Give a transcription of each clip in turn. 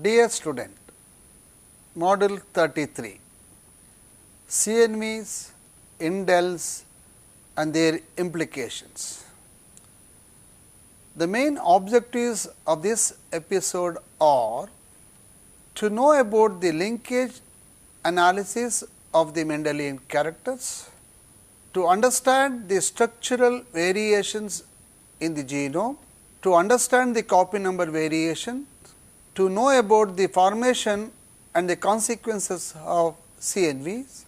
Dear student, Module 33, CNVs, indels and their implications. The main objectives of this episode are to know about the linkage analysis of the Mendelian characters, to understand the structural variations in the genome, to understand the copy number variation, to know about the formation and the consequences of CNVs,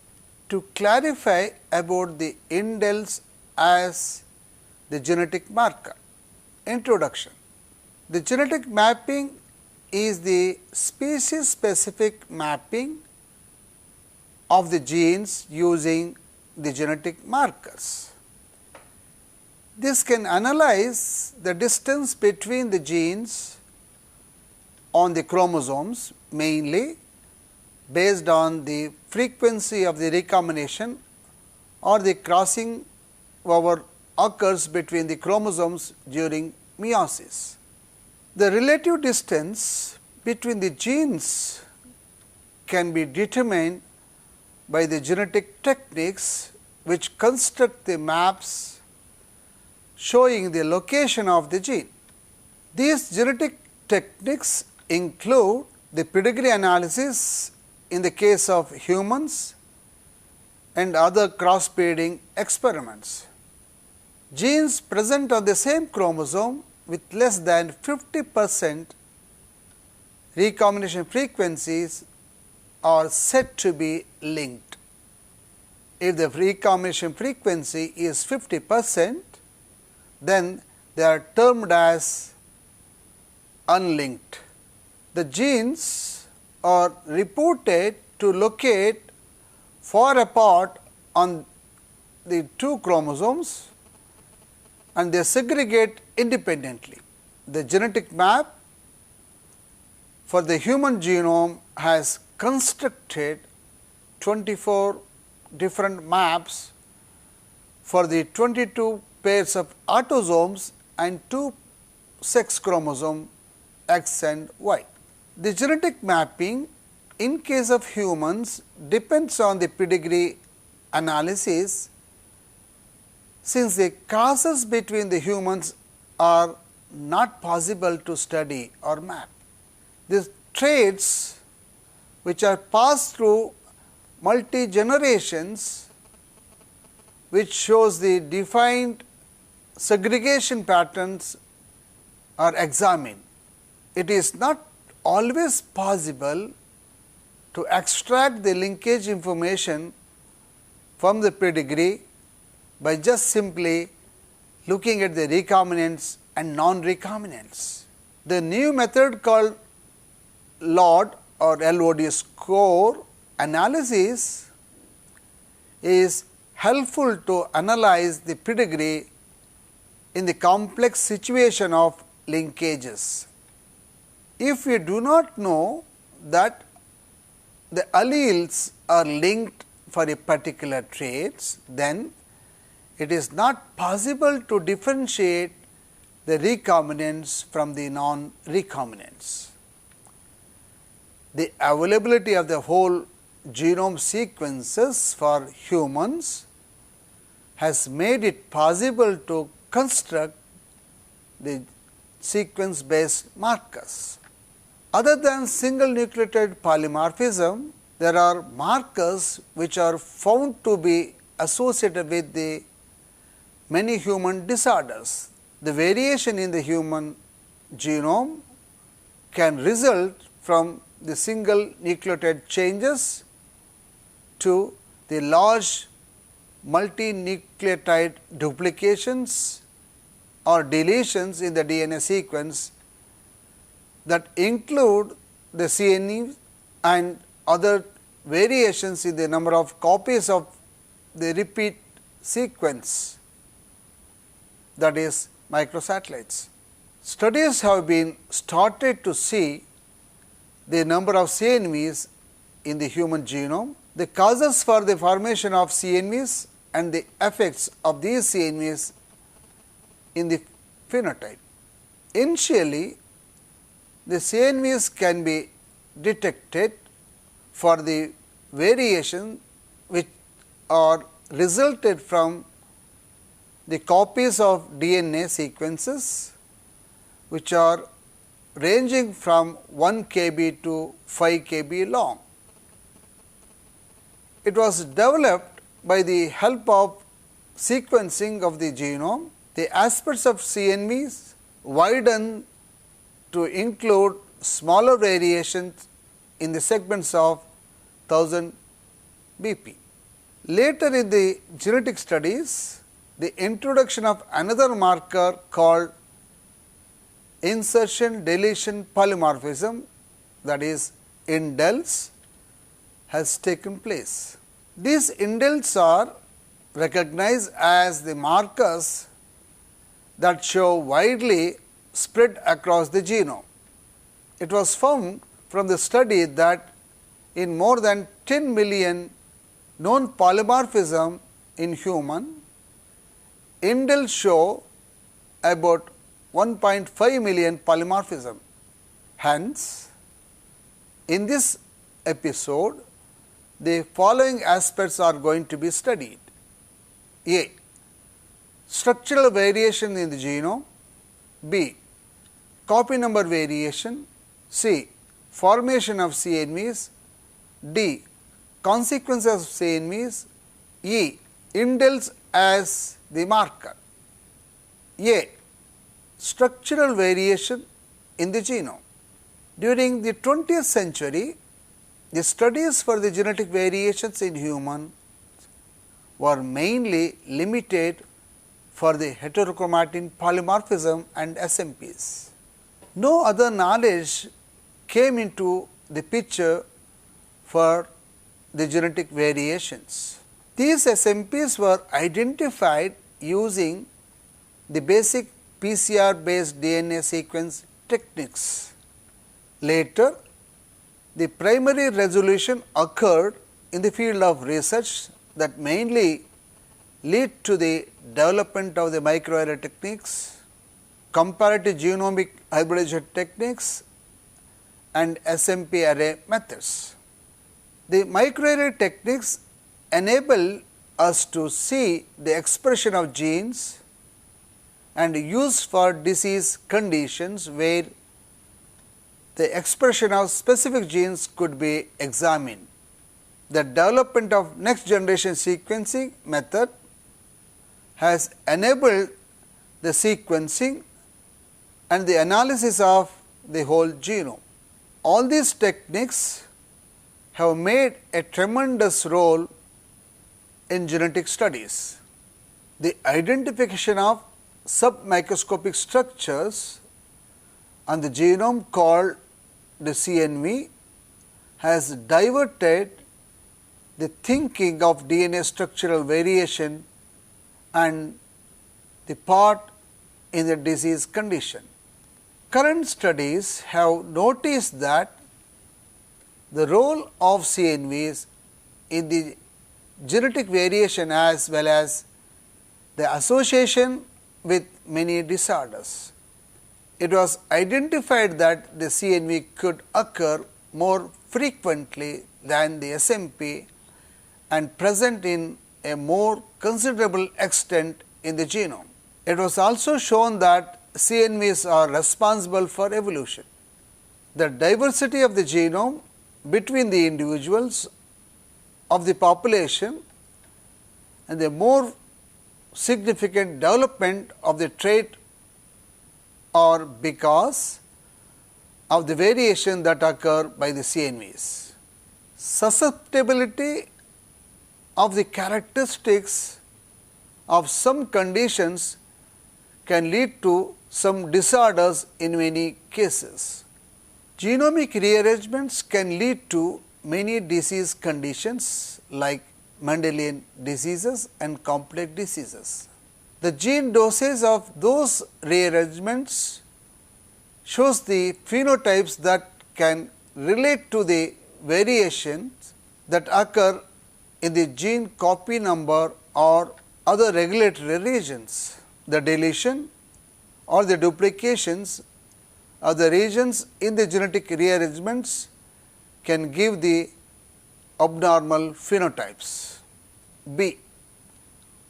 to clarify about the indels as the genetic marker. Introduction. The genetic mapping is the species specific mapping of the genes using the genetic markers. This can analyze the distance between the genes on the chromosomes, mainly based on the frequency of the recombination or the crossing over occurs between the chromosomes during meiosis. The relative distance between the genes can be determined by the genetic techniques which construct the maps showing the location of the gene. These genetic techniques include the pedigree analysis in the case of humans and other crossbreeding experiments. Genes present on the same chromosome with less than 50% recombination frequencies are said to be linked. If the recombination frequency is 50%, then they are termed as unlinked. The genes are reported to locate far apart on the two chromosomes and they segregate independently. The genetic map for the human genome has constructed 24 different maps for the 22 pairs of autosomes and 2 sex chromosomes X and Y. The genetic mapping in case of humans depends on the pedigree analysis, since the crosses between the humans are not possible to study or map. These traits which are passed through multi generations, which shows the defined segregation patterns, are examined. It is not always possible to extract the linkage information from the pedigree by just simply looking at the recombinants and non-recombinants. The new method called LOD or LOD score analysis is helpful to analyze the pedigree in the complex situation of linkages. If we do not know that the alleles are linked for a particular traits, then it is not possible to differentiate the recombinants from the non-recombinants. The availability of the whole genome sequences for humans has made it possible to construct the sequence based markers. Other than single nucleotide polymorphism, there are markers which are found to be associated with the many human disorders. The variation in the human genome can result from the single nucleotide changes to the large multinucleotide duplications or deletions in the DNA sequence that include the CNV and other variations in the number of copies of the repeat sequence, that is microsatellites. Studies have been started to see the number of CNVs in the human genome, the causes for the formation of CNVs and the effects of these CNVs in the phenotype. Initially, the CNVs can be detected for the variation which are resulted from the copies of DNA sequences which are ranging from 1 kb to 5 kb long. It was developed by the help of sequencing of the genome. The aspects of CNVs widened to include smaller variations in the segments of 1000 BP. Later in the genetic studies, the introduction of another marker called insertion deletion polymorphism, that is indels, has taken place. These indels are recognized as the markers that show widely spread across the genome. It was found from the study that in more than 10 million known polymorphism in human, indels show about 1.5 million polymorphism. Hence, in this episode, the following aspects are going to be studied. A. Structural variation in the genome. B. Copy number variation. C. Formation of CNVs. D. Consequences of CNVs. E. Indels as the marker. A. Structural variation in the genome. During the 20th century, the studies for the genetic variations in humans were mainly limited for the heterochromatin polymorphism and SNPs. No other knowledge came into the picture for the genetic variations. These SNPs were identified using the basic PCR based DNA sequence techniques. Later, the primary resolution occurred in the field of research that mainly lead to the development of the microarray techniques, comparative genomic hybridization techniques and SNP array methods. The microarray techniques enable us to see the expression of genes and use for disease conditions where the expression of specific genes could be examined. The development of next generation sequencing method has enabled the sequencing and the analysis of the whole genome. All these techniques have made a tremendous role in genetic studies. The identification of submicroscopic structures on the genome called the CNV has diverted the thinking of DNA structural variation and the part in the disease condition. Current studies have noticed that the role of CNVs in the genetic variation as well as the association with many disorders. It was identified that the CNV could occur more frequently than the SNP and present in a more considerable extent in the genome. It was also shown that CNVs are responsible for evolution. The diversity of the genome between the individuals of the population and the more significant development of the trait are because of the variation that occur by the CNVs. Susceptibility of the characteristics of some conditions can lead to some disorders in many cases. Genomic rearrangements can lead to many disease conditions like Mendelian diseases and complex diseases. The gene dosage of those rearrangements shows the phenotypes that can relate to the variations that occur in the gene copy number or other regulatory regions. The deletion or the duplications of the regions in the genetic rearrangements can give the abnormal phenotypes. B.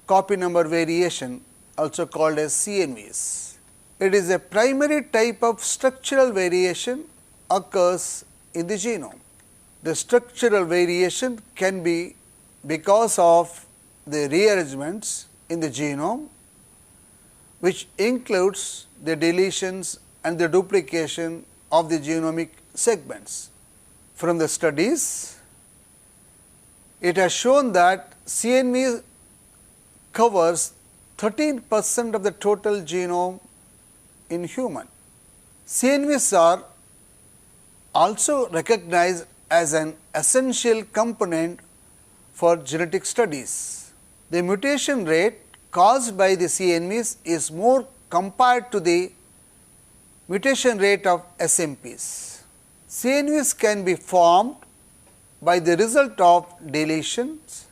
Copy number variation, also called as CNVs. It is a primary type of structural variation occurs in the genome. The structural variation can be because of the rearrangements in the genome, which includes the deletions and the duplication of the genomic segments. From the studies, it has shown that CNV covers 13% of the total genome in human. CNVs are also recognized as an essential component for genetic studies. The mutation rate caused by the CNVs is more compared to the mutation rate of SNPs. CNVs can be formed by the result of deletions,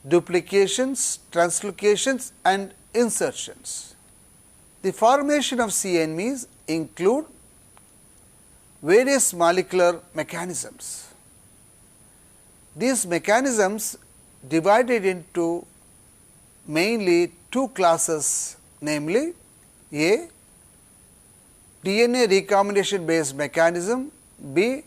duplications, translocations and insertions. The formation of CNVs include various molecular mechanisms. These mechanisms divided into mainly two classes, namely A. DNA recombination based mechanism, B.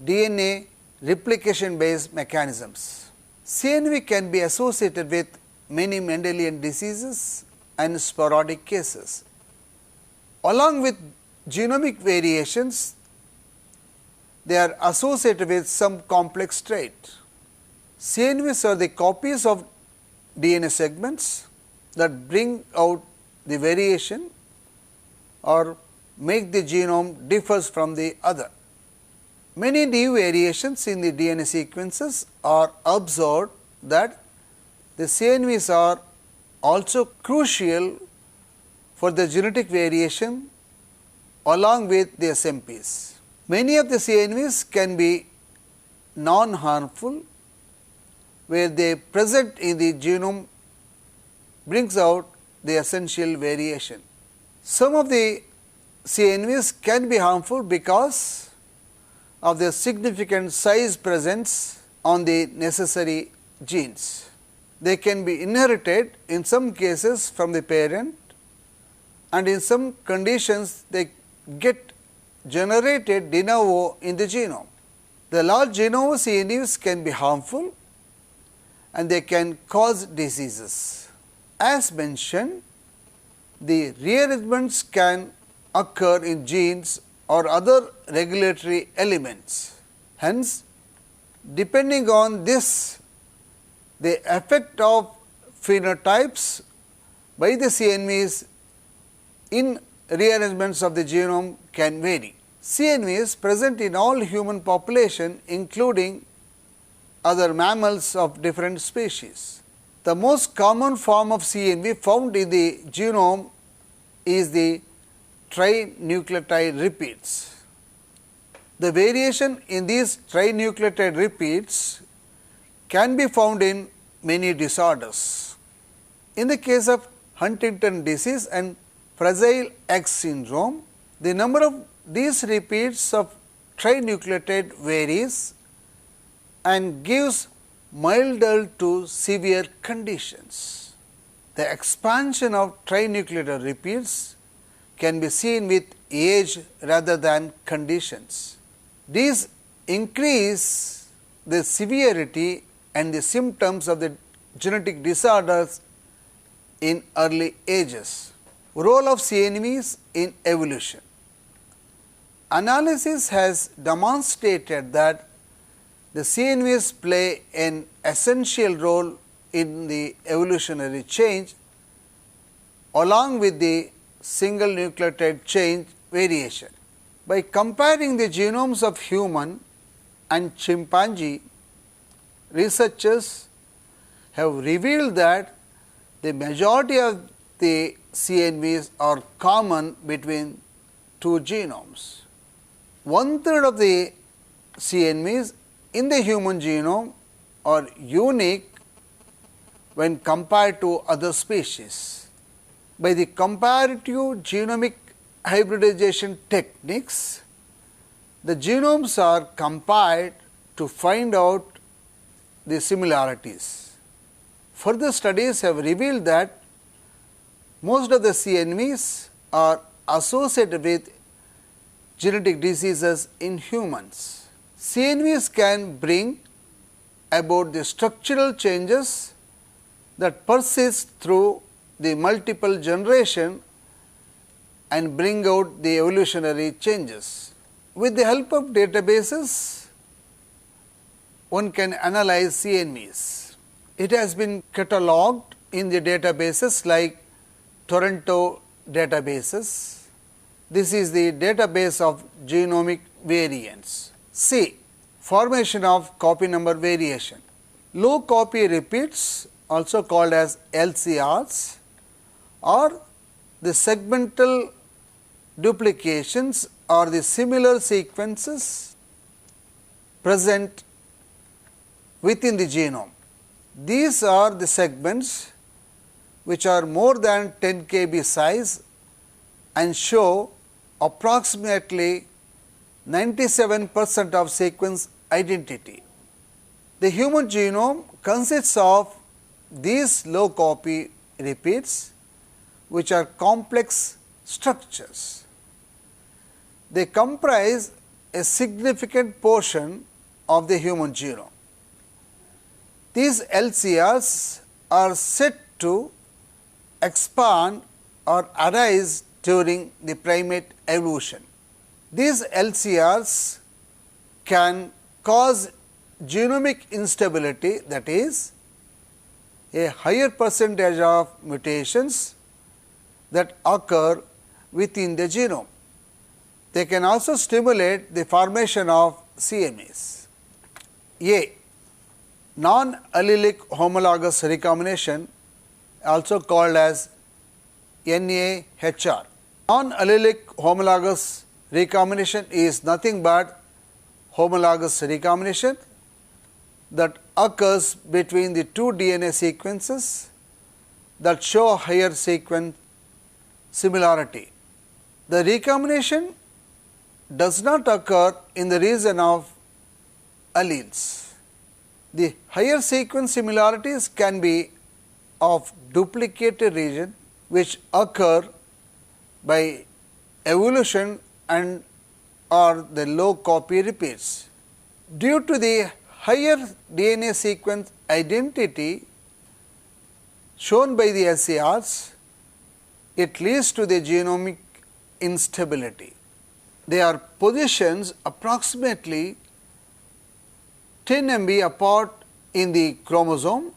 DNA replication based mechanisms. CNV can be associated with many Mendelian diseases and sporadic cases. Along with genomic variations, they are associated with some complex trait. CNVs are the copies of DNA segments that bring out the variation or make the genome differs from the other. Many new variations in the DNA sequences are observed that the CNVs are also crucial for the genetic variation along with the SNPs. Many of the CNVs can be non-harmful, where they present in the genome brings out the essential variation. Some of the CNVs can be harmful because of their significant size presence on the necessary genes. They can be inherited in some cases from the parent, and in some conditions they get generated de novo in the genome. The large de novo CNVs can be harmful and they can cause diseases. As mentioned, the rearrangements can occur in genes or other regulatory elements. Hence, depending on this, the effect of phenotypes by the CNVs in rearrangements of the genome can vary. CNVs present in all human population, including other mammals of different species. The most common form of CNV found in the genome is the trinucleotide repeats. The variation in these trinucleotide repeats can be found in many disorders. In the case of Huntington disease and Fragile X syndrome, the number of these repeats of trinucleotide varies and gives milder to severe conditions. The expansion of trinucleotide repeats can be seen with age rather than conditions. These increase the severity and the symptoms of the genetic disorders in early ages. Role of CNVs in evolution. Analysis has demonstrated that the CNVs play an essential role in the evolutionary change along with the single nucleotide change variation. By comparing the genomes of human and chimpanzee, researchers have revealed that the majority of the CNVs are common between two genomes. 1/3 of the CNVs in the human genome are unique when compared to other species. By the comparative genomic hybridization techniques, the genomes are compiled to find out the similarities. Further studies have revealed that most of the CNVs are associated with genetic diseases in humans. CNVs can bring about the structural changes that persist through the multiple generation and bring out the evolutionary changes. With the help of databases, one can analyze CNVs. It has been catalogued in the databases like Toronto databases. This is the database of genomic variants. C. Formation of copy number variation. Low copy repeats, also called as LCRs, or the segmental duplications or the similar sequences present within the genome. These are the segments which are more than 10 kb size and show approximately 97% of sequence identity. The human genome consists of these low copy repeats, which are complex structures. They comprise a significant portion of the human genome. These LCRs are said to expand or arise during the primate evolution. These LCRs can cause genomic instability, that is, a higher percentage of mutations that occur within the genome. They can also stimulate the formation of CMAs. A. Non-allelic homologous recombination, also called as NAHR. Non-allelic homologous recombination is nothing but homologous recombination that occurs between the two DNA sequences that show higher sequence similarity. The recombination does not occur in the region of alleles. The higher sequence similarities can be of duplicated region which occur by evolution and or the low copy repeats. Due to the higher DNA sequence identity shown by the LCRs, it leads to the genomic instability. They are positions approximately 10 MB apart in the chromosome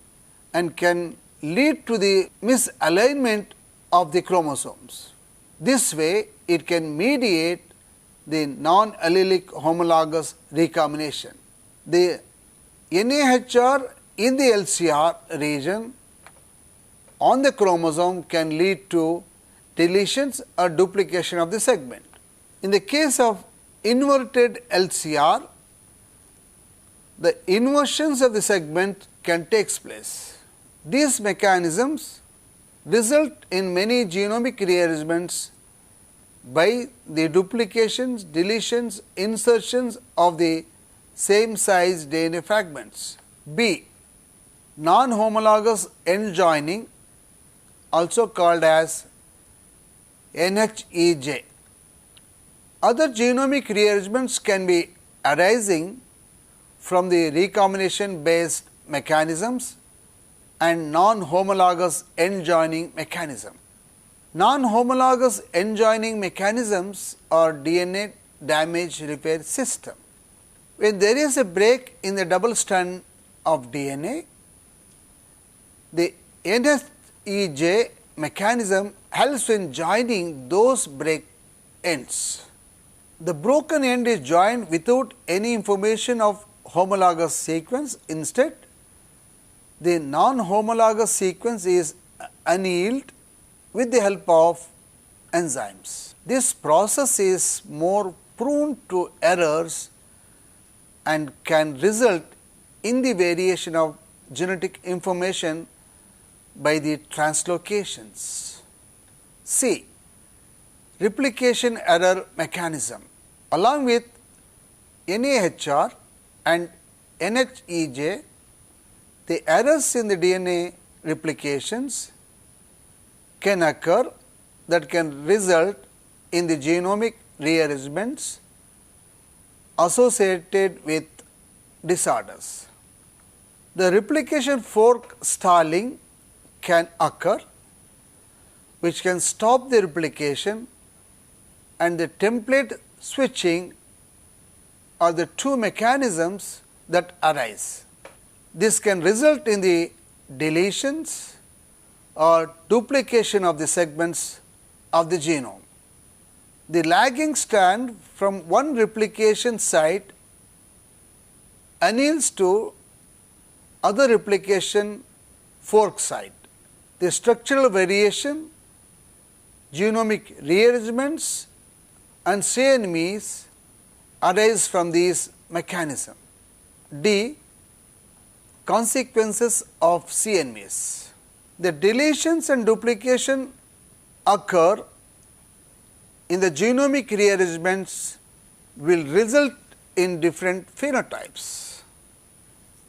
and can lead to the misalignment of the chromosomes. This way, it can mediate the non-allelic homologous recombination. The NAHR in the LCR region on the chromosome can lead to deletions or duplication of the segment. In the case of inverted LCR, the inversions of the segment can take place. These mechanisms result in many genomic rearrangements by the duplications, deletions, insertions of the same size DNA fragments. B. Non-homologous end joining, also called as NHEJ. Other genomic rearrangements can be arising from the recombination based mechanisms and non-homologous end joining mechanism. Non-homologous end joining mechanisms are DNA damage repair system. When there is a break in the double strand of DNA, the NHEJ mechanism helps in joining those break ends. The broken end is joined without any information of homologous sequence. Instead, the non-homologous sequence is annealed with the help of enzymes. This process is more prone to errors and can result in the variation of genetic information by the translocations. C. Replication error mechanism. Along with NAHR and NHEJ, the errors in the DNA replications can occur that can result in the genomic rearrangements associated with disorders. The replication fork stalling can occur, which can stop the replication, and the template switching are the two mechanisms that arise. This can result in the deletions or duplication of the segments of the genome. The lagging strand from one replication site anneals to other replication fork site. The structural variation, genomic rearrangements and CNVs arise from these mechanisms. D. Consequences of CNVs. The deletions and duplication occur in the genomic rearrangements will result in different phenotypes.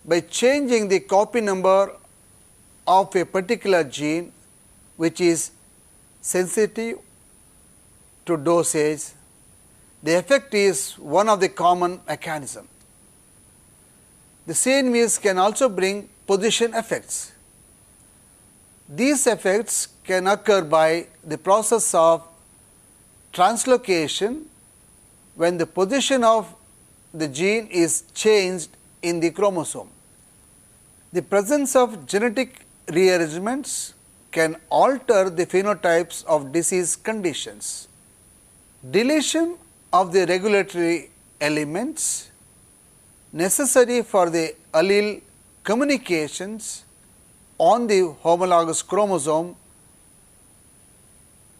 By changing the copy number of a particular gene which is sensitive to dosage, the effect is one of the common mechanisms. The CNVs can also bring position effects. These effects can occur by the process of translocation when the position of the gene is changed in the chromosome. The presence of genetic rearrangements can alter the phenotypes of disease conditions. Deletion of the regulatory elements necessary for the allele communications on the homologous chromosome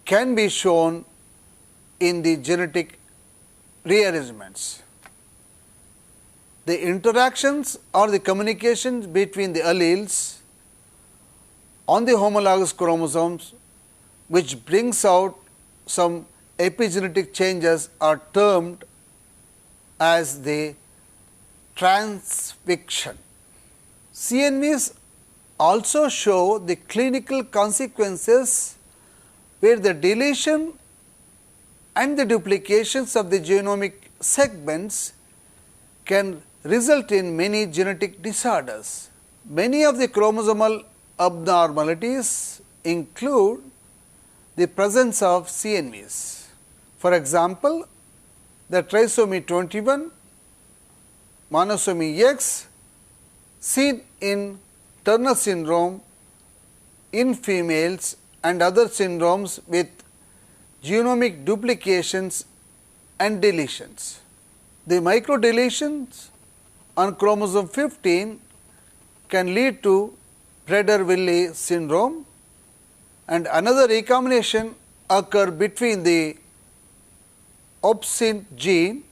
can be shown in the genetic rearrangements. The interactions or the communications between the alleles on the homologous chromosomes which brings out some epigenetic changes are termed as the transfiction. CNVs also show the clinical consequences where the deletion and the duplications of the genomic segments can result in many genetic disorders. Many of the chromosomal abnormalities include the presence of CNVs. For example, the trisomy 21, monosomy X seen in Turner syndrome in females and other syndromes with genomic duplications and deletions. The microdeletions on chromosome 15 can lead to Prader-Willi syndrome, and another recombination occur between the opsin gene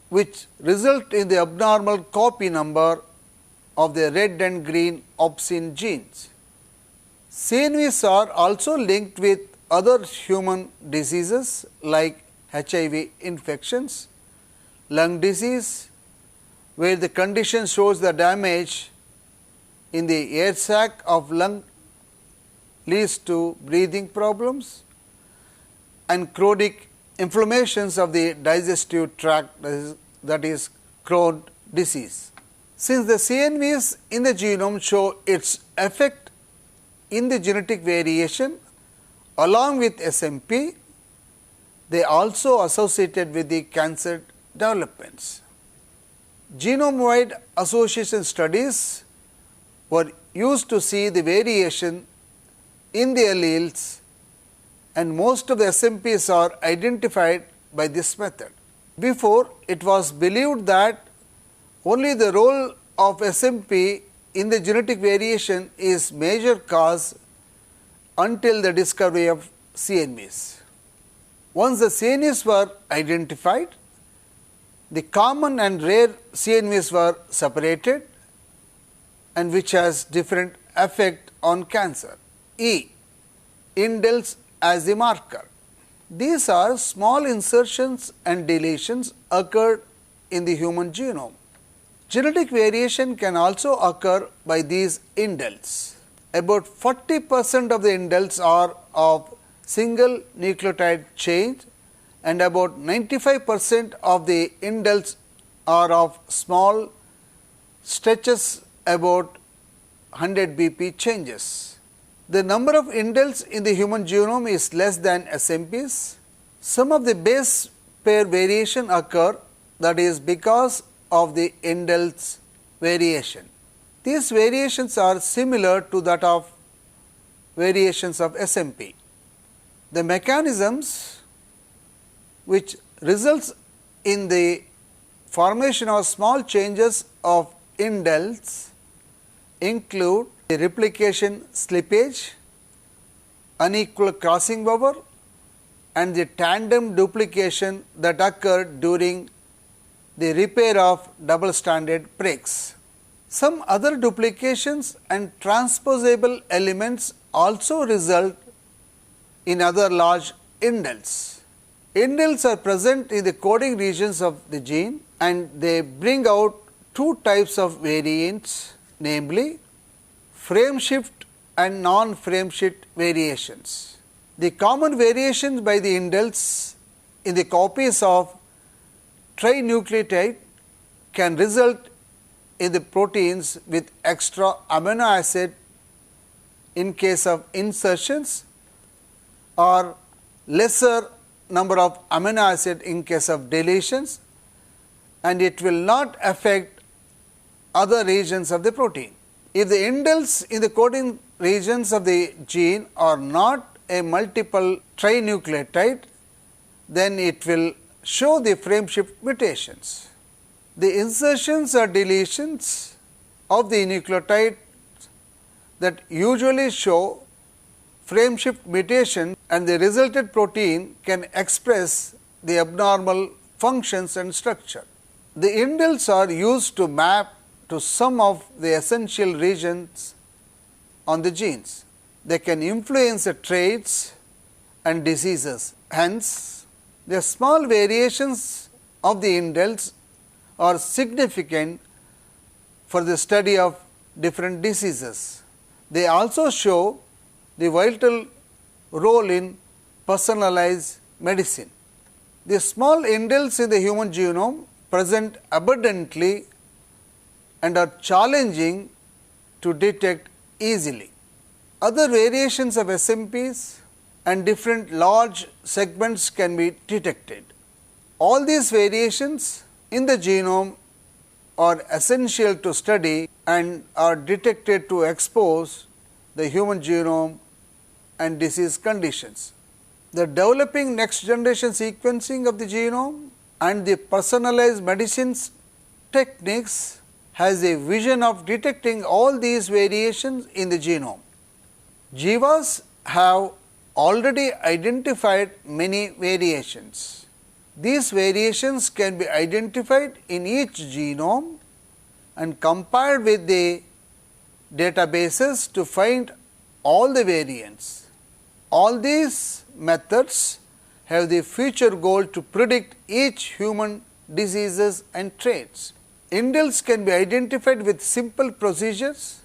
which result in the abnormal copy number of the red and green opsin genes. CNVs are also linked with other human diseases like HIV infections, lung disease, where the condition shows the damage in the air sac of lung leads to breathing problems, and chronic inflammations of the digestive tract, that is Crohn's disease. Since the CNVs in the genome show its effect in the genetic variation along with SMP, they also associated with the cancer developments. Genome-wide association studies were used to see the variation in the alleles, and most of the SNPs are identified by this method. Before, it was believed that only the role of SNP in the genetic variation is major cause until the discovery of CNVs. Once the CNVs were identified, the common and rare CNVs were separated, and which has different effect on cancer. E. Indels as the marker. These are small insertions and deletions occurred in the human genome. Genetic variation can also occur by these indels. About 40% of the indels are of single nucleotide change and about 95% of the indels are of small stretches about 100 BP changes. The number of indels in the human genome is less than SNPs. Some of the base pair variation occur, that is because of the indels variation. These variations are similar to that of variations of SNP. The mechanisms which results in the formation of small changes of indels include the replication slippage, unequal crossing over, and the tandem duplication that occur during the repair of double-stranded breaks. Some other duplications and transposable elements also result in other large indels. Indels are present in the coding regions of the gene and they bring out two types of variants, namely frame shift and non-frame shift variations. The common variations by the indels in the copies of trinucleotide can result in the proteins with extra amino acid in case of insertions or lesser number of amino acid in case of deletions, and it will not affect other regions of the protein. If the indels in the coding regions of the gene are not a multiple trinucleotide, then it will show the frame shift mutations. The insertions or deletions of the nucleotide that usually show frame shift mutation and the resulted protein can express the abnormal functions and structure. The indels are used to map to some of the essential regions on the genes. They can influence the traits and diseases. Hence, the small variations of the indels are significant for the study of different diseases. They also show the vital role in personalized medicine. The small indels in the human genome present abundantly and are challenging to detect easily. Other variations of SNPs and different large segments can be detected. All these variations in the genome are essential to study and are detected to expose the human genome and disease conditions. The developing next generation sequencing of the genome and the personalized medicines techniques has a vision of detecting all these variations in the genome. Jivas have already identified many variations. These variations can be identified in each genome and compared with the databases to find all the variants. All these methods have the future goal to predict each human diseases and traits. Indels can be identified with simple procedures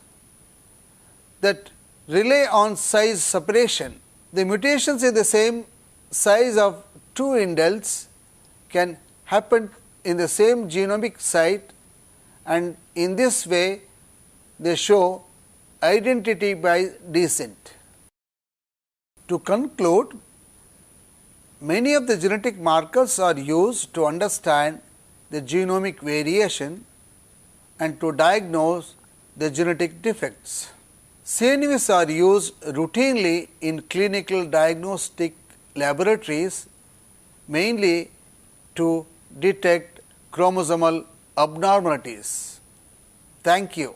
that rely on size separation. The mutations in the same size of two indels can happen in the same genomic site, and in this way they show identity by descent. To conclude, many of the genetic markers are used to understand the genomic variation and to diagnose the genetic defects. CNVs are used routinely in clinical diagnostic laboratories, mainly to detect chromosomal abnormalities. Thank you.